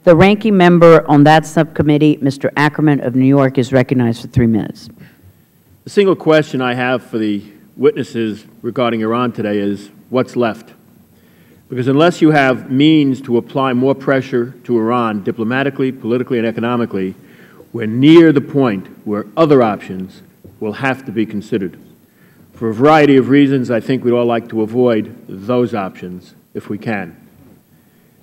The ranking member on that subcommittee, Mr. Ackerman of New York, is recognized for 3 minutes. The single question I have for the witnesses regarding Iran today is, what's left? Because unless you have means to apply more pressure to Iran diplomatically, politically, and economically, we're near the point where other options will have to be considered. For a variety of reasons, I think we'd all like to avoid those options if we can.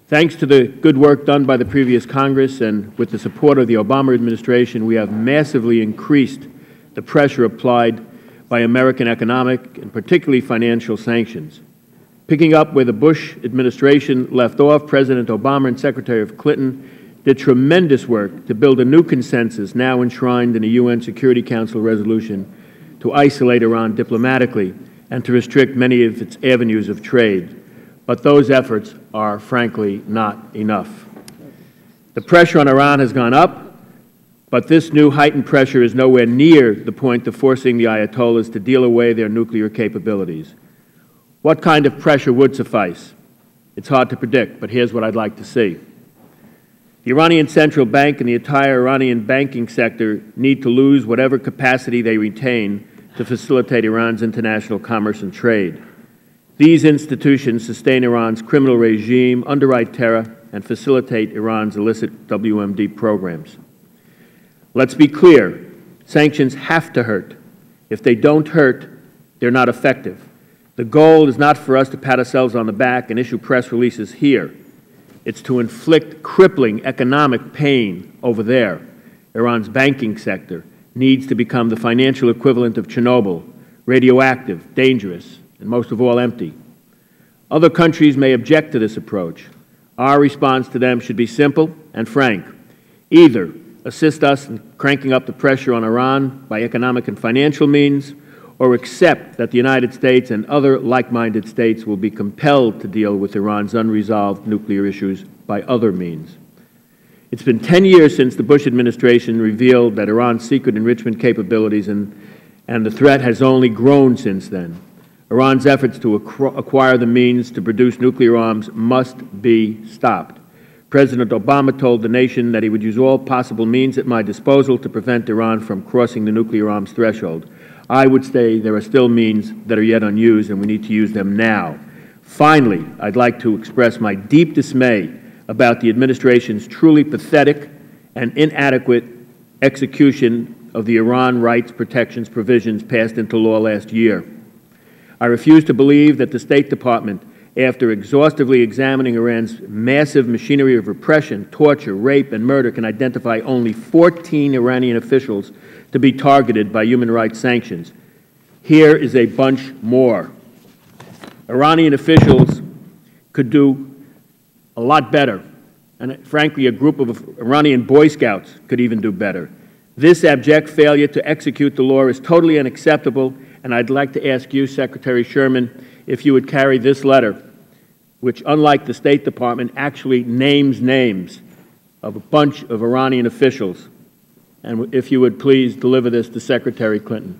Thanks to the good work done by the previous Congress and with the support of the Obama administration, we have massively increased the pressure applied by American economic and particularly financial sanctions. Picking up where the Bush administration left off, President Obama and Secretary Clinton did tremendous work to build a new consensus now enshrined in a UN Security Council resolution to isolate Iran diplomatically and to restrict many of its avenues of trade. But those efforts are, frankly, not enough. The pressure on Iran has gone up, but this new heightened pressure is nowhere near the point of forcing the Ayatollahs to deal away their nuclear capabilities. What kind of pressure would suffice? It's hard to predict, but here's what I'd like to see. The Iranian Central Bank and the entire Iranian banking sector need to lose whatever capacity they retain to facilitate Iran's international commerce and trade. These institutions sustain Iran's criminal regime, underwrite terror, and facilitate Iran's illicit WMD programs. Let's be clear, sanctions have to hurt. If they don't hurt, they're not effective. The goal is not for us to pat ourselves on the back and issue press releases here. It's to inflict crippling economic pain over there. Iran's banking sector needs to become the financial equivalent of Chernobyl, radioactive, dangerous, and most of all, empty. Other countries may object to this approach. Our response to them should be simple and frank. Either assist us in cranking up the pressure on Iran by economic and financial means, or accept that the United States and other like-minded states will be compelled to deal with Iran's unresolved nuclear issues by other means. It's been 10 years since the Bush administration revealed that Iran's secret enrichment capabilities and the threat has only grown since then. Iran's efforts to acquire the means to produce nuclear arms must be stopped. President Obama told the nation that he would use all possible means at my disposal to prevent Iran from crossing the nuclear arms threshold. I would say there are still means that are yet unused, and we need to use them now. Finally, I'd like to express my deep dismay about the administration's truly pathetic and inadequate execution of the Iran rights protections provisions passed into law last year. I refuse to believe that the State Department, after exhaustively examining Iran's massive machinery of repression, torture, rape, and murder, can identify only 14 Iranian officials to be targeted by human rights sanctions. Here is a bunch more. Iranian officials could do a lot better, and frankly, a group of Iranian Boy Scouts could even do better. This abject failure to execute the law is totally unacceptable, and I'd like to ask you, Secretary Sherman, if you would carry this letter, which, unlike the State Department, actually names names of a bunch of Iranian officials, and if you would please deliver this to Secretary Clinton.